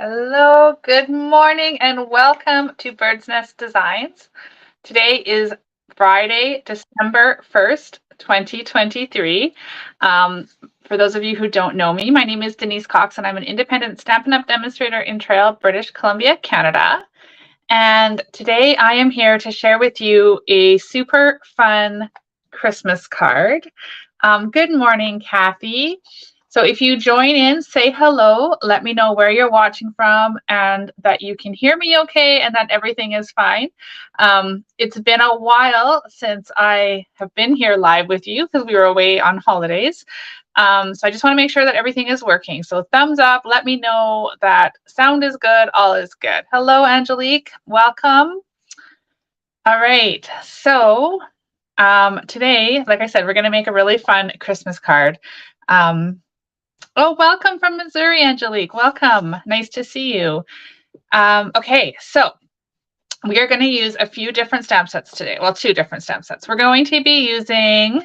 Hello, good morning, and welcome to Bird's Nest Designs. Today is Friday, December 1st, 2023. For those of you who don't know me, my name is Denise Cox, and I'm an independent Stampin' Up! Demonstrator in Trail, British Columbia, Canada. And today I am here to share with you a super fun Christmas card. Good morning, Kathy. So if you join in, say hello, let me know where you're watching from and that you can hear me okay and that everything is fine. It's been a while since I have been here live with you because we were away on holidays. So I just want to make sure that everything is working. So thumbs up, let me know that sound is good, all is good. Hello, Angelique, welcome. All right, so today, like I said, we're going to make a really fun Christmas card. Oh, welcome from Missouri, Angelique. Welcome. Nice to see you. Okay, so we are going to use a few different stamp sets today. Well, two different stamp sets. We're going to be using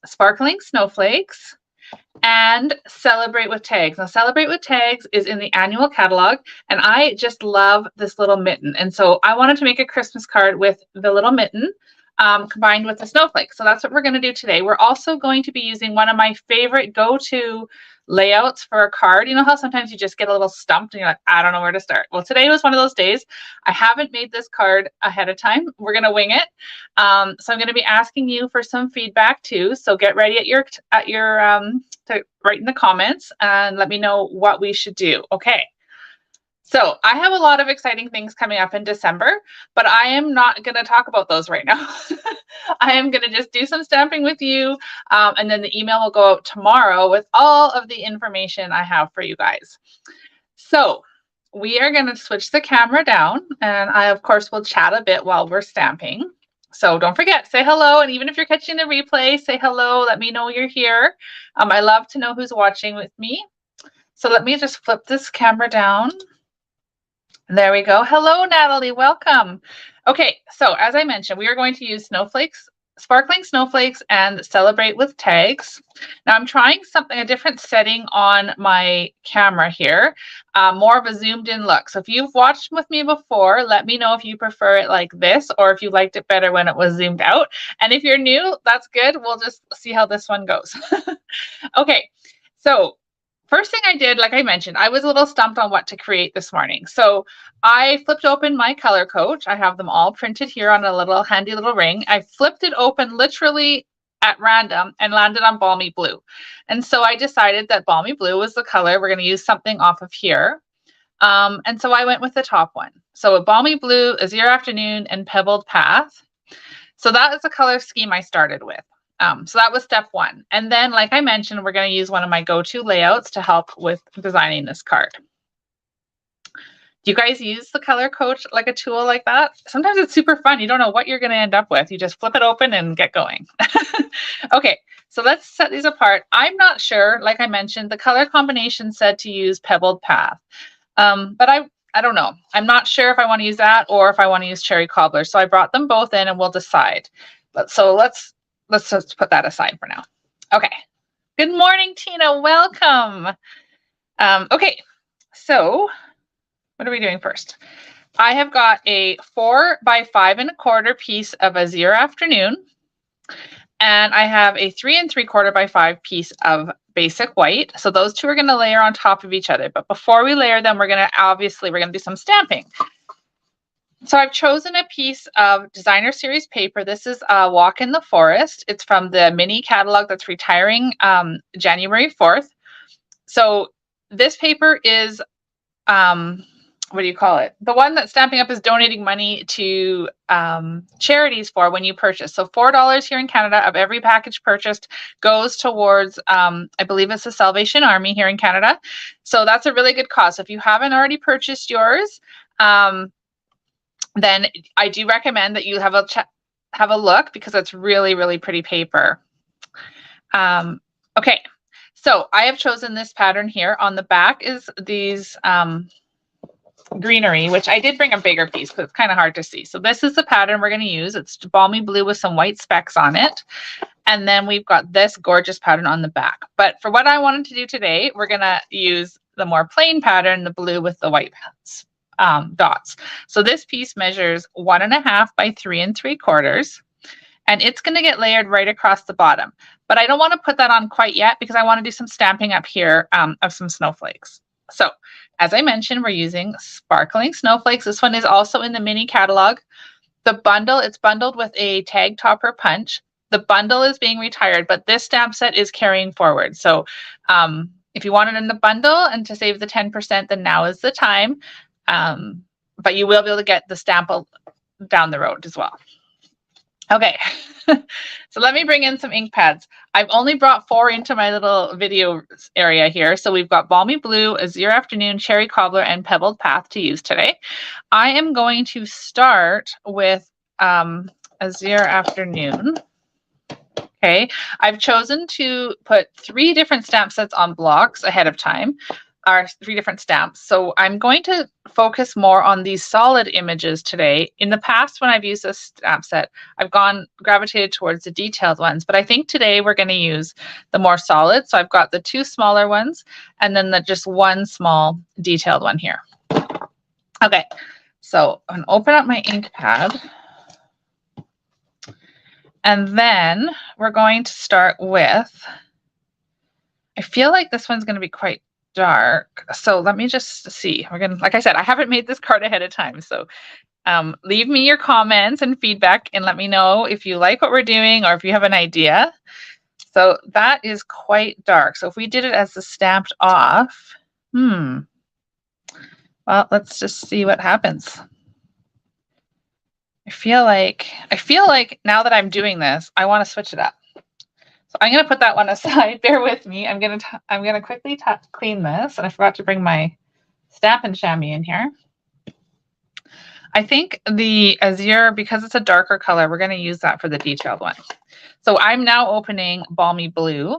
Sparkling Snowflakes and Celebrate with Tags. Now, Celebrate with Tags is in the annual catalog, and I just love this little mitten. And so I wanted to make a Christmas card with the little mitten combined with the snowflake. So that's what we're going to do today. We're also going to be using one of my favorite go-to layouts for a card. You know how sometimes you just get a little stumped and you're like, I don't know where to start. Well, today was one of those days. I haven't made this card ahead of time. We're going to wing it. So I'm going to be asking you for some feedback too. So get ready to write in the comments and let me know what we should do. Okay. So I have a lot of exciting things coming up in December, but I am not going to talk about those right now. I am going to just do some stamping with you, and then the email will go out tomorrow with all of the information I have for you guys. So we are going to switch the camera down, and I, of course, will chat a bit while we're stamping. So don't forget, say hello, and even if you're catching the replay, say hello. Let me know you're here. I love to know who's watching with me. So let me just flip this camera down. There we go. Hello, Natalie. Welcome. Okay, so as I mentioned, we are going to use snowflakes, Sparkling Snowflakes, and Celebrate with Tags. Now I'm trying a different setting on my camera here, more of a zoomed in look. So if you've watched with me before, let me know if you prefer it like this or if you liked it better when it was zoomed out. And if you're new, that's good. We'll just see how this one goes. Okay, so first thing I did, like I mentioned, I was a little stumped on what to create this morning. So I flipped open my color coach. I have them all printed here on a little handy little ring. I flipped it open literally at random and landed on Balmy Blue. And so I decided that Balmy Blue was the color. We're going to use something off of here. And so I went with the top one. So Balmy Blue, Azure Afternoon, and Pebbled Path. So that is the color scheme I started with. So that was step one. And then, like I mentioned, we're going to use one of my go-to layouts to help with designing this card. Do you guys use the color coach like a tool like that? Sometimes it's super fun. You don't know what you're going to end up with. You just flip it open and get going. Okay, so let's set these apart. I'm not sure, like I mentioned, the color combination said to use Pebbled Path. But I don't know. I'm not sure if I want to use that or if I want to use Cherry Cobbler. So I brought them both in and we'll decide. So let's just put that aside for now. Okay. Good morning, Tina. Welcome. Okay. So what are we doing first? I have got a 4 by 5 1/4 piece of Azure Afternoon, and I have a 3 3/4 by 5 piece of basic white. So those two are going to layer on top of each other. But before we layer them, we're going to do some stamping. So I've chosen a piece of Designer Series paper. This is Walk in the Forest. It's from the mini catalog that's retiring January 4th. So this paper is, what do you call it? The one that Stampin' Up! Is donating money to charities for when you purchase. So $4 here in Canada of every package purchased goes towards, I believe it's the Salvation Army here in Canada. So that's a really good cause. So if you haven't already purchased yours, then I do recommend that you have a look because it's really, really pretty paper. Okay, so I have chosen this pattern here. On the back is these greenery, which I did bring a bigger piece because it's kind of hard to see. So this is the pattern we're going to use. It's Balmy Blue with some white specks on it. And then we've got this gorgeous pattern on the back. But for what I wanted to do today, we're going to use the more plain pattern, the blue with the white dots. So this piece measures 1.5 by 3 3/4. And it's going to get layered right across the bottom. But I don't want to put that on quite yet because I want to do some stamping up here of some snowflakes. So as I mentioned, we're using Sparkling Snowflakes. This one is also in the mini catalog. The bundle, it's bundled with a tag topper punch. The bundle is being retired, but this stamp set is carrying forward. So if you want it in the bundle and to save the 10%, then now is the time. But you will be able to get the stamp down the road as well. Okay, so let me bring in some ink pads. I've only brought 4 into my little video area here. So we've got Balmy Blue, Azure Afternoon, Cherry Cobbler, and Pebbled Path to use today. I am going to start with Azure Afternoon. Okay, I've chosen to put 3 different stamp sets on blocks ahead of time. Are 3 different stamps. So I'm going to focus more on these solid images today. In the past, when I've used this stamp set, I've gravitated towards the detailed ones, but I think today we're going to use the more solid. So I've got the 2 smaller ones and then just 1 small detailed one here. Okay, so I'm going to open up my ink pad. And then we're going to start with, I feel like this one's going to be quite dark. So let me just see. We're gonna, like I said, I haven't made this card ahead of time. So leave me your comments and feedback and let me know if you like what we're doing or if you have an idea. So that is quite dark. So if we did it as the stamped off, well, let's just see what happens. I feel like now that I'm doing this, I want to switch it up. So I'm going to put that one aside. Bear with me. I'm going to quickly clean this. And I forgot to bring my Stampin' Chamois in here. I think the Azure, because it's a darker color, we're going to use that for the detailed one. So I'm now opening Balmy Blue.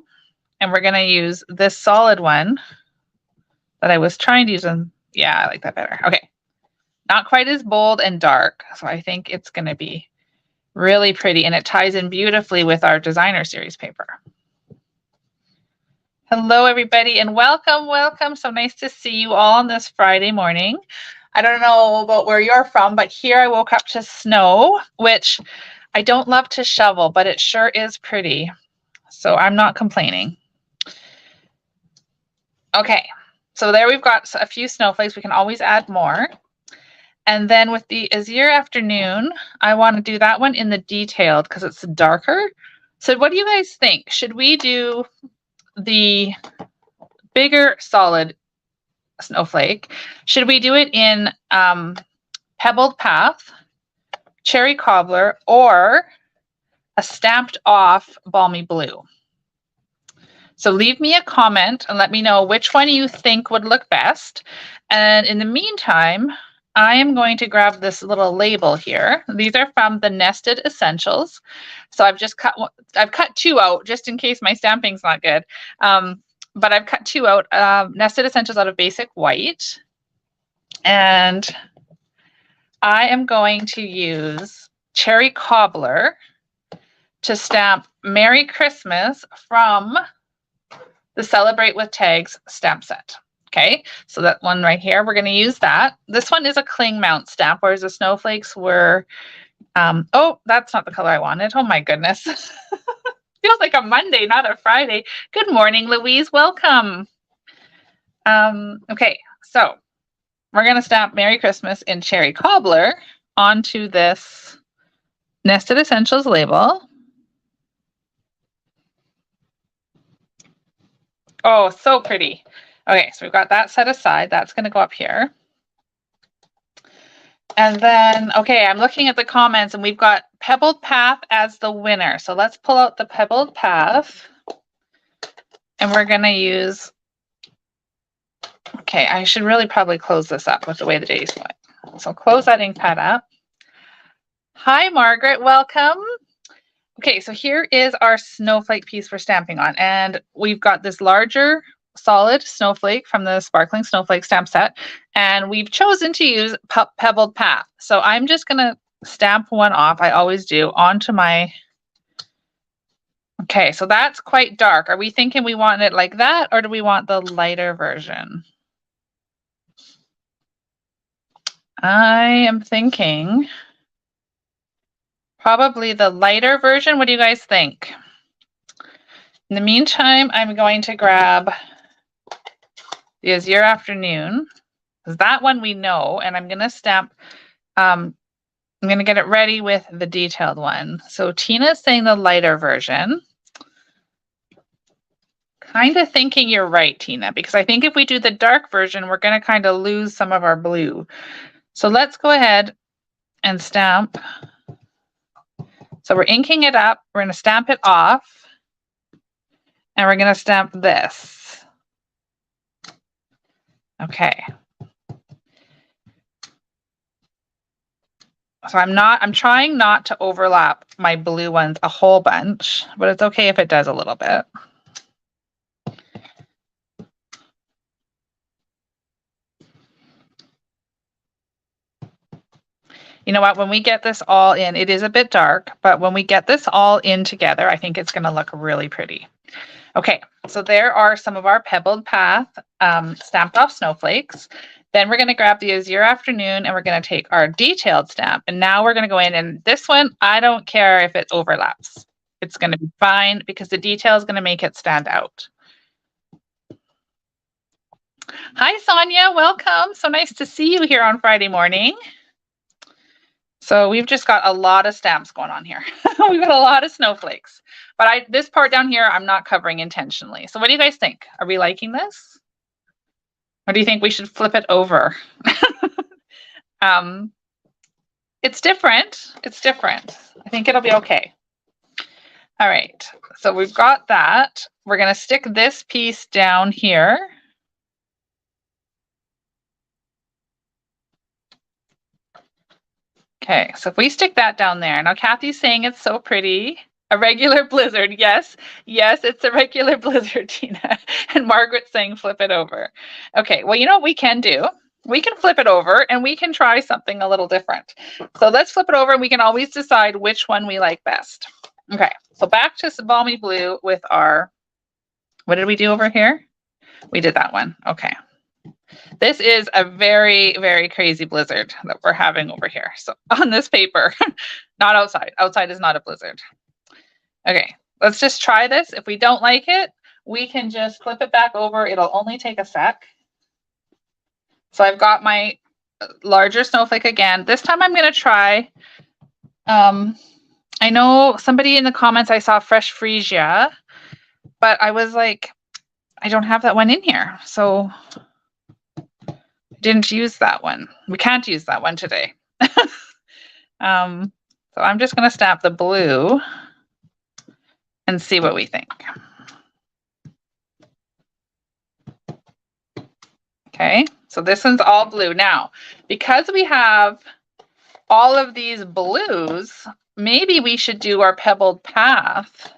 And we're going to use this solid one that I was trying to use. Yeah, I like that better. Okay. Not quite as bold and dark. So I think it's going to be really pretty, and it ties in beautifully with our designer series paper. Hello, everybody, and welcome, welcome. So nice to see you all on this Friday morning. I don't know about where you're from, but here I woke up to snow, which I don't love to shovel, but it sure is pretty. So I'm not complaining. Okay, so there we've got a few snowflakes. We can always add more. And then with the Azure Afternoon, I want to do that one in the detailed because it's darker. So what do you guys think? Should we do the bigger solid snowflake? Should we do it in Pebbled Path, Cherry Cobbler, or a stamped off Balmy Blue? So leave me a comment and let me know which one you think would look best. And in the meantime, I am going to grab this little label here. These are from the Nested Essentials. So I've cut 2 out just in case my stamping's not good. But I've cut 2 out, Nested Essentials out of Basic White. And I am going to use Cherry Cobbler to stamp Merry Christmas from the Celebrate with Tags stamp set. Okay, so that one right here, we're going to use that. This one is a cling mount stamp, whereas the snowflakes were, oh, that's not the color I wanted. Oh my goodness. Feels like a Monday, not a Friday. Good morning, Louise. Welcome. Okay, so we're going to stamp Merry Christmas in Cherry Cobbler onto this Nested Essentials label. Oh, so pretty. Okay, so we've got that set aside. That's going to go up here. And then, okay, I'm looking at the comments and we've got Pebbled Path as the winner. So let's pull out the Pebbled Path. And we're going to use, okay, I should really probably close this up with the way the day's going. So close that ink pad up. Hi, Margaret, welcome. Okay, so here is our snowflake piece we're stamping on. And we've got this larger solid snowflake from the Sparkling Snowflake stamp set, and we've chosen to use Pebbled Path. So I'm just going to stamp one off, I always do, onto my, okay, so that's quite dark. Are we thinking we want it like that, or do we want the lighter version? I am thinking probably the lighter version. What do you guys think? In the meantime, I'm going to grab the Azure Afternoon, because that one we know, and I'm going to stamp, I'm going to get it ready with the detailed one. So Tina's saying the lighter version. Kind of thinking you're right, Tina, because I think if we do the dark version, we're going to kind of lose some of our blue. So let's go ahead and stamp. So we're inking it up. We're going to stamp it off. And we're going to stamp this. Okay. So I'm trying not to overlap my blue ones a whole bunch, but it's okay if it does a little bit. You know what, when we get this all in, it is a bit dark, but when we get this all in together, I think it's going to look really pretty. Okay, so there are some of our Pebbled Path stamped off snowflakes. Then we're going to grab the Azure Afternoon and we're going to take our detailed stamp. And now we're going to go in, and this one, I don't care if it overlaps. It's going to be fine because the detail is going to make it stand out. Hi, Sonia, welcome. So nice to see you here on Friday morning. So we've just got a lot of stamps going on here. We've got a lot of snowflakes, but this part down here, I'm not covering intentionally. So what do you guys think? Are we liking this? Or do you think we should flip it over? It's different. It's different. I think it'll be okay. All right, so we've got that. We're gonna stick this piece down here. Okay, so if we stick that down there, now Kathy's saying it's so pretty. A regular blizzard, yes. Yes, it's a regular blizzard, Tina. And Margaret's saying flip it over. Okay, well, you know what we can do? We can flip it over and we can try something a little different. So let's flip it over and we can always decide which one we like best. Okay, so back to balmy blue with our, what did we do over here? We did that one, okay. This is a very, very crazy blizzard that we're having over here. So on this paper, not outside. Outside is not a blizzard. Okay, let's just try this. If we don't like it, we can just flip it back over. It'll only take a sec. So I've got my larger snowflake again. This time I'm going to try, I know somebody in the comments, I saw fresh freesia, but I was like, I don't have that one in here. So didn't use that one. We can't use that one today. So I'm just going to stamp the blue and see what we think. Okay, so this one's all blue. Now, because we have all of these blues, maybe we should do our Pebbled Path.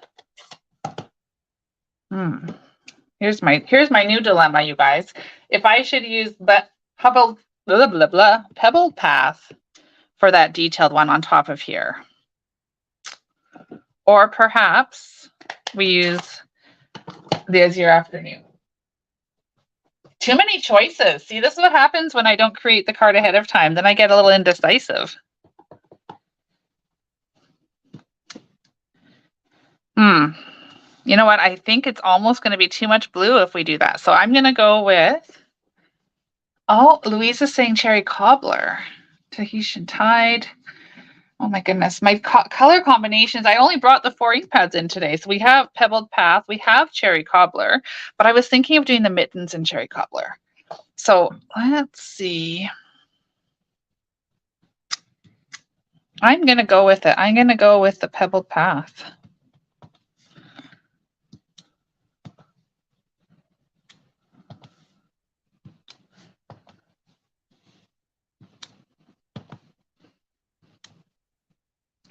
Here's my new dilemma, you guys. If I should use the Pebbled Path for that detailed one on top of here. Or perhaps we use the Azure Afternoon. Too many choices. See, this is what happens when I don't create the card ahead of time. Then I get a little indecisive. You know what? I think it's almost going to be too much blue if we do that. So I'm going to go with, oh, Louise is saying cherry cobbler, Tahitian tide. Oh my goodness, my color combinations. I only brought the 4 ink pads in today. So we have Pebbled Path, we have cherry cobbler, but I was thinking of doing the mittens and cherry cobbler. So let's see. I'm going to go with it. I'm going to go with the Pebbled Path.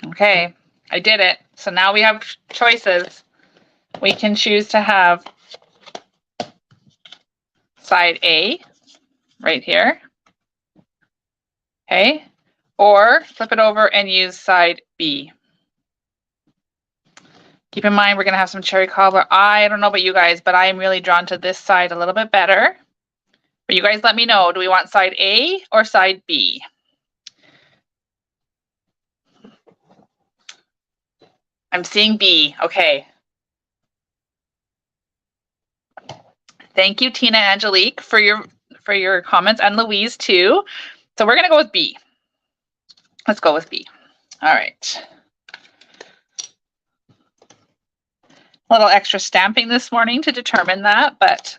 Okay, I did it. So now we have choices. We can choose to have side A right here. Okay, or flip it over and use side B. Keep in mind, we're going to have some cherry cobbler. I don't know about you guys, but I am really drawn to this side a little bit better. But you guys let me know, do we want side A or side B? I'm seeing B. Okay. Thank you, Tina Angelique, for your comments, and Louise too. So we're gonna go with B. Let's go with B. All right. A little extra stamping this morning to determine that, but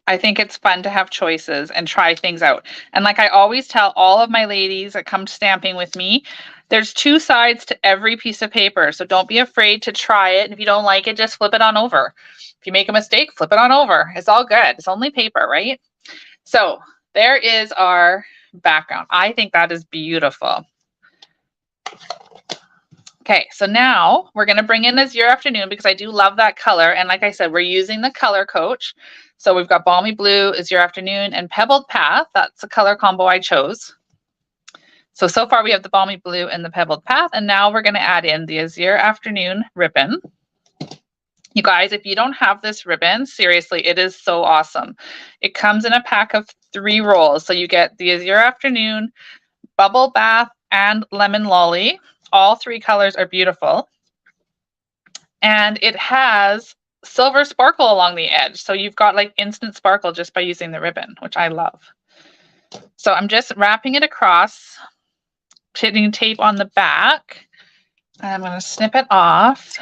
I think it's fun to have choices and try things out. And like I always tell all of my ladies that come stamping with me, there's two sides to every piece of paper. So don't be afraid to try it. And if you don't like it, just flip it on over. If you make a mistake, flip it on over. It's all good. It's only paper, right? So there is our background. I think that is beautiful. Okay, so now we're going to bring in Azure Afternoon because I do love that color. And like I said, we're using the color coach. So we've got Balmy Blue, Azure Afternoon, and Pebbled Path. That's the color combo I chose. So far we have the Balmy Blue and the Pebbled Path. And now we're going to add in the Azure Afternoon ribbon. You guys, if you don't have this ribbon, seriously, it is so awesome. It comes in a pack of 3 rolls. So you get the Azure Afternoon, Bubble Bath, and Lemon Lolly. All 3 colors are beautiful. And it has silver sparkle along the edge. So you've got like instant sparkle just by using the ribbon, which I love. So I'm just wrapping it across, putting tape on the back. I'm going to snip it off.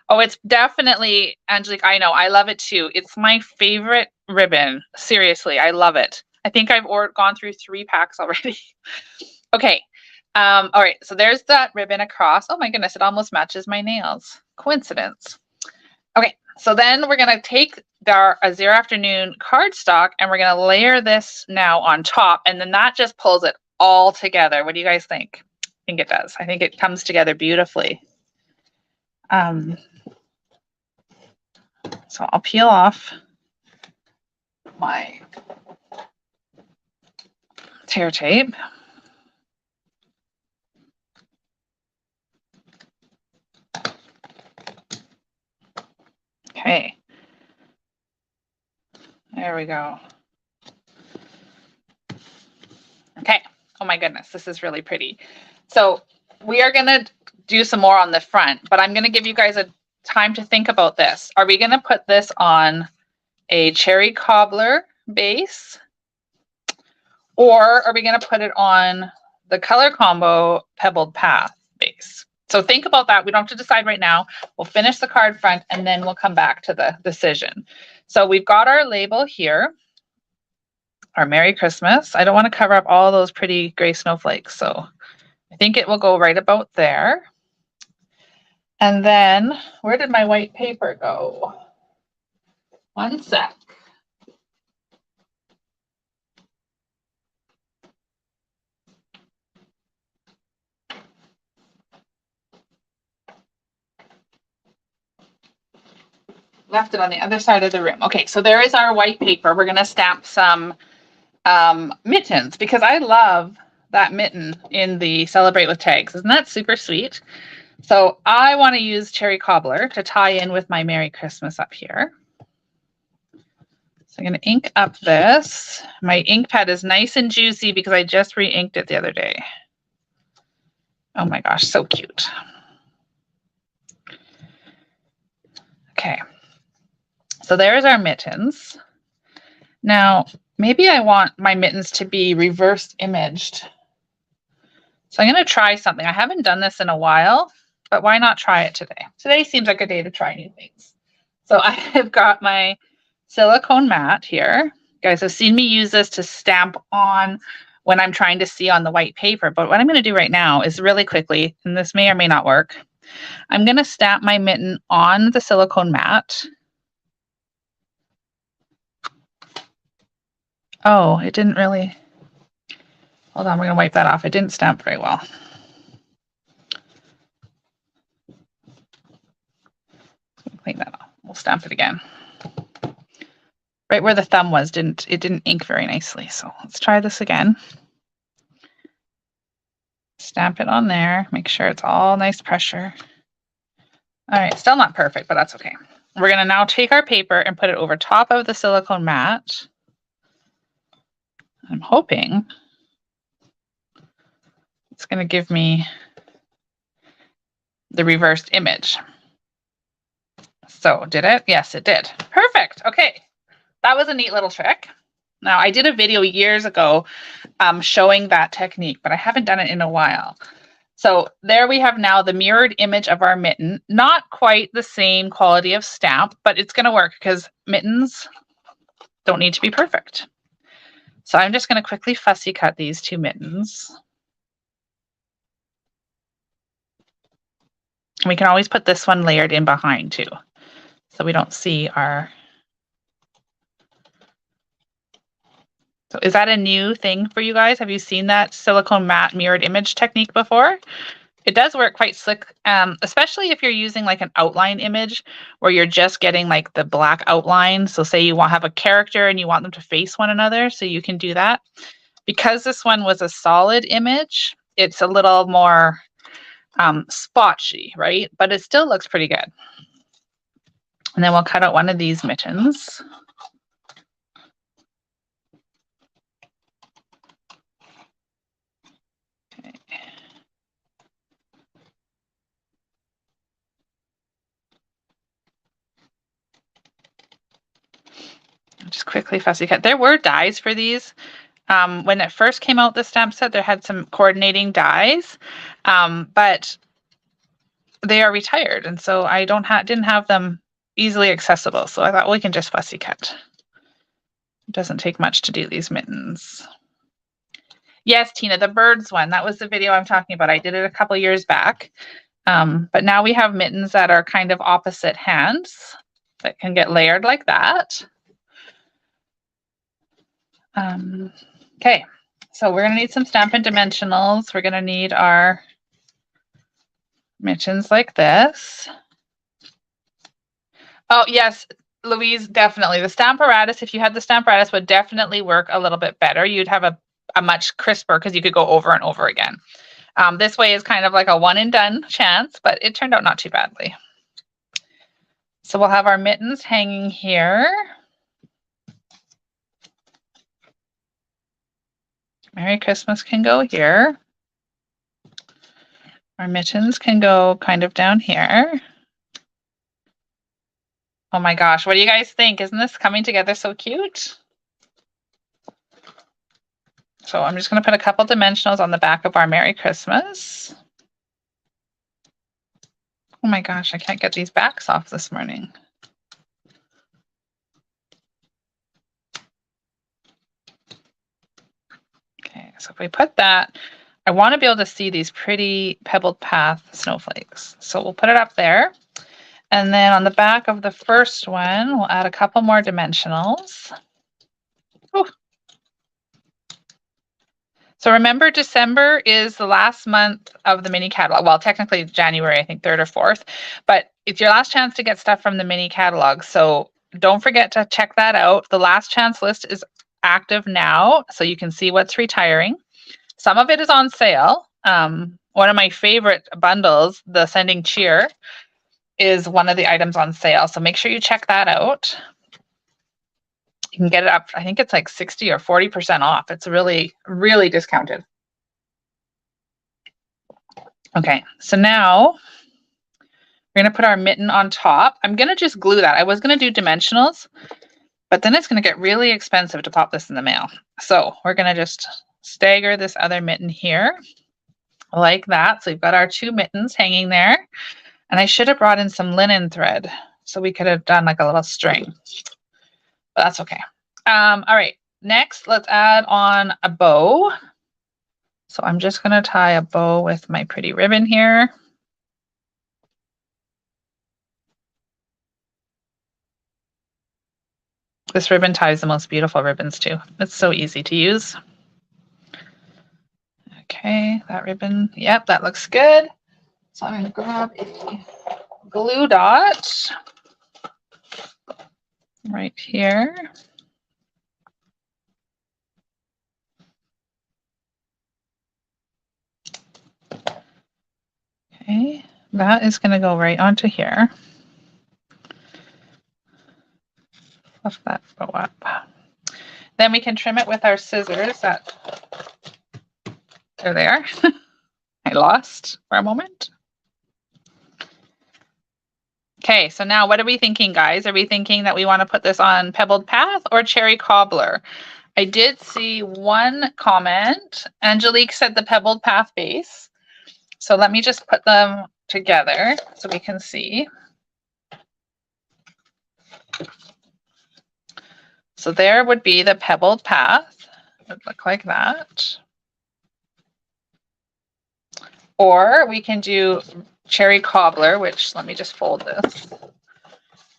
Oh, it's definitely, Angelique, I know, I love it too. It's my favorite ribbon. Seriously, I love it. I think I've gone through 3 packs already. Okay. All right, so there's that ribbon across. Oh my goodness, it almost matches my nails. Coincidence. Okay, so then we're gonna take our Azure Afternoon cardstock and we're gonna layer this now on top, and then that just pulls it all together. What do you guys think? I think it does. I think it comes together beautifully. So I'll peel off my tear tape. Okay, there we go. Okay, oh my goodness, this is really pretty. So we are gonna do some more on the front, but I'm gonna give you guys a time to think about this. Are we gonna put this on a cherry cobbler base, or are we gonna put it on the color combo Pebbled Path base? So think about that. We don't have to decide right now. We'll finish the card front and then we'll come back to the decision. So we've got our label here, our Merry Christmas. I don't want to cover up all those pretty gray snowflakes, so I think it will go right about there. And then where did my white paper go? One sec. Left it on the other side of the room. Okay, so there is our white paper. We're going to stamp some mittens because I love that mitten in the Celebrate with Tags. Isn't that super sweet? So I want to use cherry cobbler to tie in with my Merry Christmas up here. So I'm going to ink up this. My ink pad is nice and juicy because I just re-inked it the other day. Oh my gosh, so cute. Okay. So there's our mittens. Now, maybe I want my mittens to be reverse imaged. So I'm going to try something. I haven't done this in a while, but why not try it today? Today seems like a day to try new things. So I have got my silicone mat here. You guys have seen me use this to stamp on when I'm trying to see on the white paper. But what I'm going to do right now is really quickly, and this may or may not work, I'm going to stamp my mitten on the silicone mat. Oh, it didn't really. Hold on, we're going to wipe that off. It didn't stamp very well. Clean that off. We'll stamp it again. Right where the thumb was, it didn't ink very nicely. So let's try this again. Stamp it on there. Make sure it's all nice pressure. All right, still not perfect, but that's okay. We're going to now take our paper and put it over top of the silicone mat. I'm hoping it's going to give me the reversed image. So did it? Yes, it did. Perfect. Okay. That was a neat little trick. Now I did a video years ago showing that technique, but I haven't done it in a while. So there we have now the mirrored image of our mitten. Not quite the same quality of stamp, but it's going to work because mittens don't need to be perfect. So I'm just going to quickly fussy cut these two mittens. We can always put this one layered in behind too, so we don't see our... So is that a new thing for you guys? Have you seen that silicone matte mirrored image technique before? It does work quite slick, especially if you're using like an outline image where you're just getting like the black outline. So say you want to have a character and you want them to face one another, so you can do that. Because this one was a solid image, it's a little more spotchy, right? But it still looks pretty good. And then we'll cut out one of these mittens. Okay. Just quickly fussy cut. There were dies for these. When it first came out, the stamp set, there had some coordinating dies, but they are retired, and so I didn't have them easily accessible. So I thought, well, we can just fussy cut. It doesn't take much to do these mittens. Yes, Tina, the birds one. That was the video I'm talking about. I did it a couple years back, but now we have mittens that are kind of opposite hands that can get layered like that. Okay, so we're going to need some Stampin' Dimensionals. We're going to need our mittens like this. Oh, yes, Louise, definitely. The Stamparatus, if you had the Stamparatus, would definitely work a little bit better. You'd have a much crisper because you could go over and over again. This way is kind of like a one and done chance, but it turned out not too badly. So we'll have our mittens hanging here. Merry Christmas can go here. Our mittens can go kind of down here. Oh my gosh, what do you guys think? Isn't this coming together so cute? So I'm just going to put a couple dimensionals on the back of our Merry Christmas. Oh my gosh, I can't get these backs off this morning. Okay, so if we put that, I want to be able to see these pretty pebbled path snowflakes. So we'll put it up there. And then on the back of the first one, we'll add a couple more dimensionals. Ooh. So remember, December is the last month of the mini catalog. Well, technically January, I think 3rd or 4th, but it's your last chance to get stuff from the mini catalog. So don't forget to check that out. The last chance list is active now, so you can see what's retiring. Some of it is on sale. One of my favorite bundles, the Sending Cheer, is one of the items on sale. So make sure you check that out. You can get it up, I think it's like 60 or 40% off. It's really, really discounted. Okay, so now we're going to put our mitten on top. I'm going to just glue that. I was going to do dimensionals, but then it's going to get really expensive to pop this in the mail. So we're going to just stagger this other mitten here like that. So we've got our two mittens hanging there. And I should have brought in some linen thread so we could have done like a little string. But that's okay. All right, next let's add on a bow. So I'm just going to tie a bow with my pretty ribbon here. This ribbon ties the most beautiful ribbons too. It's so easy to use. Okay, that ribbon, yep, that looks good. So I'm going to grab a glue dot right here. Okay, that is going to go right onto here. Fluff that bow up. Then we can trim it with our scissors. There they are. I lost for a moment. Okay, so now what are we thinking, guys? Are we thinking that we want to put this on Pebbled Path or Cherry Cobbler? I did see one comment. Angelique said the Pebbled Path base. So let me just put them together so we can see. So there would be the Pebbled Path. It would look like that. Or we can do Cherry Cobbler, which let me just fold this.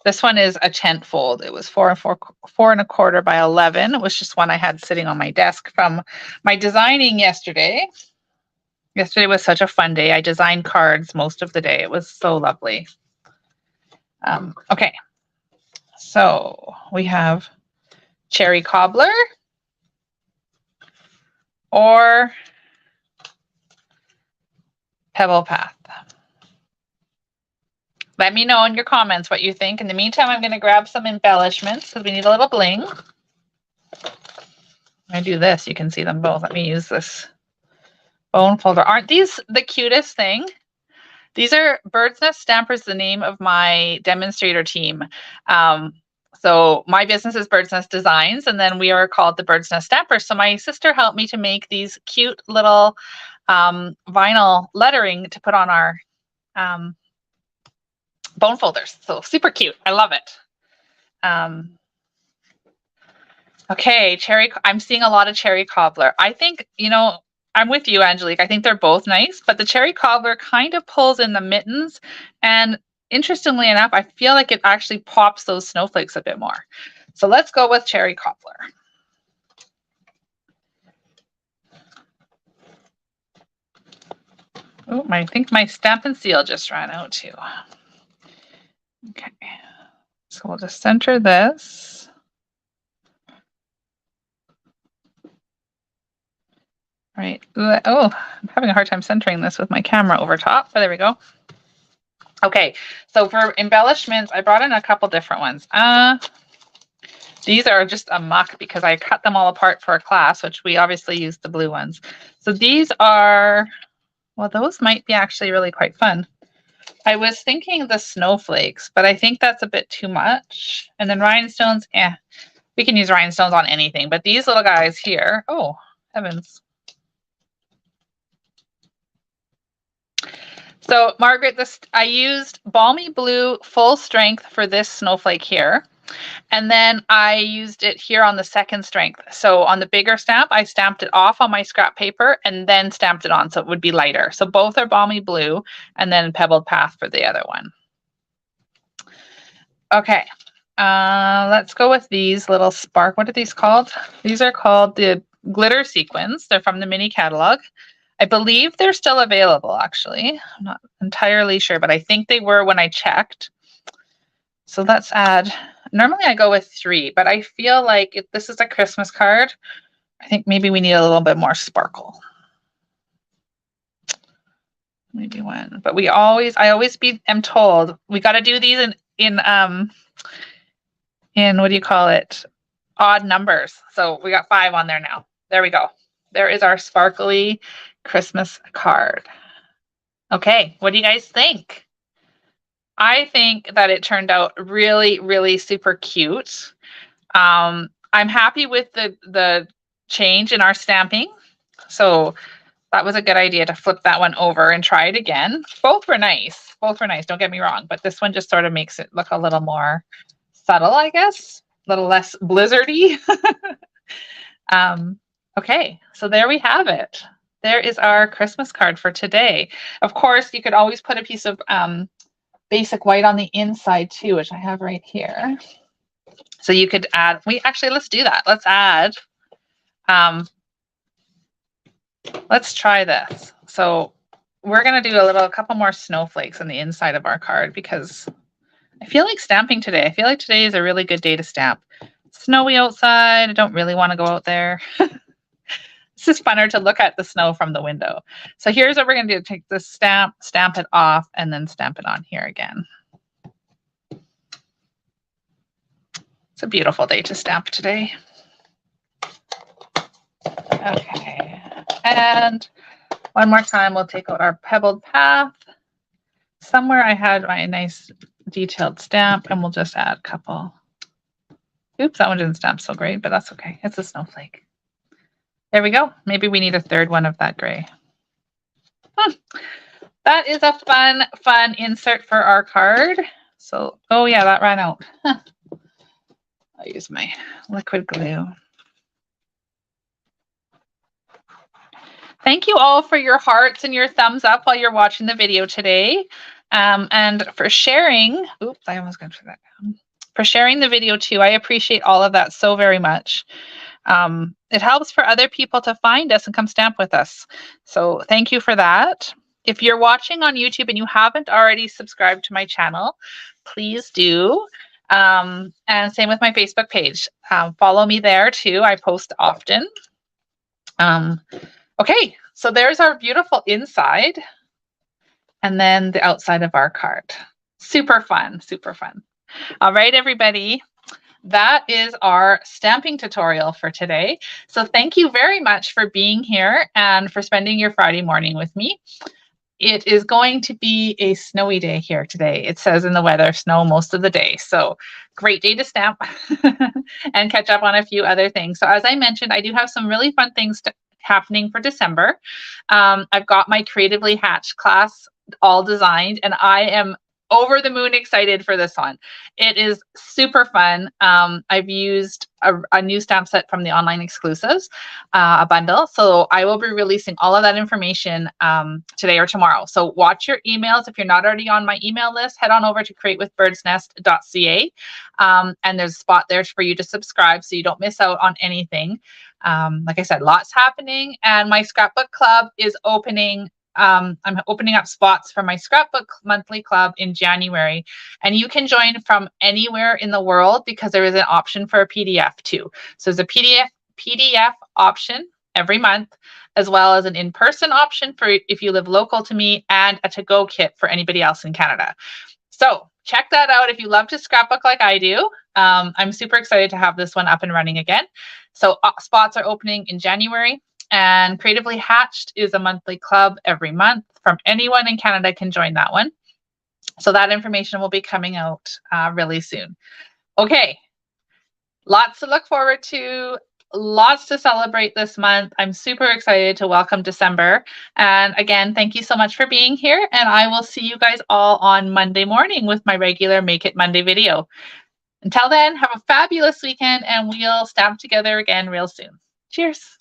This one is a tent fold. It was 4.25 by 11. It was just one I had sitting on my desk from my designing yesterday. Yesterday was such a fun day. I designed cards most of the day. It was so lovely. Okay, so we have Cherry Cobbler or Pebble Path. Let me know in your comments what you think. In the meantime, I'm going to grab some embellishments because we need a little bling. I do this, you can see them both. Let me use this bone folder. Aren't these the cutest thing? These are Bird's Nest Stampers, the name of my demonstrator team. So my business is Bird's Nest Designs, and then we are called the Bird's Nest Stampers. So my sister helped me to make these cute little vinyl lettering to put on our bone folders. So super cute. I love it. Okay, I'm seeing a lot of Cherry Cobbler. I think, you know, I'm with you, Angelique. I think they're both nice, but the Cherry Cobbler kind of pulls in the mittens. And interestingly enough, I feel like it actually pops those snowflakes a bit more. So let's go with Cherry Cobbler. Oh, I think my Stampin' Seal just ran out too. Okay, so we'll just center this. Right. Oh, I'm having a hard time centering this with my camera over top, but there we go. Okay, so for embellishments, I brought in a couple different ones. These are just a muck because I cut them all apart for a class, which we obviously used the blue ones. So these are, well, those might be actually really quite fun. I was thinking the snowflakes, but I think that's a bit too much. And then rhinestones, we can use rhinestones on anything, but these little guys here, oh, heavens. So Margaret, I used Balmy Blue full strength for this snowflake here. And then I used it here on the second strength. So on the bigger stamp, I stamped it off on my scrap paper and then stamped it on so it would be lighter. So both are Balmy Blue and then Pebbled Path for the other one. Okay, let's go with these little what are these called? These are called the glitter sequins. They're from the mini catalog. I believe they're still available, actually. I'm not entirely sure, but I think they were when I checked. So let's add, normally I go with 3, but I feel like if this is a Christmas card, I think maybe we need a little bit more sparkle. Maybe 1, but I always am told we got to do these in what do you call it? Odd numbers. So we got 5 on there now. There we go. There is our sparkly Christmas card. Okay, what do you guys think? I think that it turned out really, really super cute. I'm happy with the change in our stamping. So that was a good idea to flip that one over and try it again. Both were nice. Both were nice, don't get me wrong. But this one just sort of makes it look a little more subtle, I guess. A little less blizzardy. Okay, so there we have it. There is our Christmas card for today. Of course, you could always put a piece of basic white on the inside too, which I have right here. So you could add, let's do that. Let's add, let's try this. So we're gonna do a couple more snowflakes on the inside of our card because I feel like stamping today. I feel like today is a really good day to stamp. It's snowy outside. I don't really want to go out there. It's just funner to look at the snow from the window. So here's what we're going to do. Take the stamp it off, and then stamp it on here again. It's a beautiful day to stamp today. Okay. And one more time, we'll take out our Pebbled Path. somewhere I had my nice detailed stamp, and we'll just add a couple. Oops, that one didn't stamp so great, but that's okay. It's a snowflake. There we go. Maybe we need a third one of that gray. That is a fun insert for our card. So, oh yeah, that ran out. I'll use my liquid glue. Thank you all for your hearts and your thumbs up while you're watching the video today. And for sharing, oops, I almost got to that down. For sharing the video too. I appreciate all of that so very much. It helps for other people to find us and come stamp with us. So thank you for that. If you're watching on YouTube and you haven't already subscribed to my channel, please do. And same with my Facebook page. Follow me there too. I post often. Okay, so there's our beautiful inside and then the outside of our card. Super fun, super fun. All right, everybody. That is our stamping tutorial for today. So thank you very much for being here and for spending your Friday morning with me. It is going to be a snowy day here today. It says in the weather, snow most of the day. So great day to stamp and catch up on a few other things. So as I mentioned, I do have some really fun things happening for December. I've got my Creatively Hatched class all designed, and I am over the moon excited for this one. It is super fun. I've used a new stamp set from the online exclusives, a bundle. So I will be releasing all of that information today or tomorrow. So watch your emails. If you're not already on my email list, head on over to createwithbirdsnest.ca. And there's a spot there for you to subscribe so you don't miss out on anything. Like I said, lots happening. And my scrapbook club is opening. I'm opening up spots for my scrapbook monthly club in January, and you can join from anywhere in the world because there is an option for a PDF too. So there's a PDF option every month, as well as an in-person option for if you live local to me, and a to-go kit for anybody else in Canada. So check that out if you love to scrapbook like I do. I'm super excited to have this one up and running again. So spots are opening in January. And Creatively Hatched is a monthly club every month. From anyone in Canada can join that one. So that information will be coming out really soon. Okay, lots to look forward to, lots to celebrate this month. I'm super excited to welcome December. And again, thank you so much for being here. And I will see you guys all on Monday morning with my regular Make It Monday video. Until then, have a fabulous weekend, and we'll stamp together again real soon. Cheers.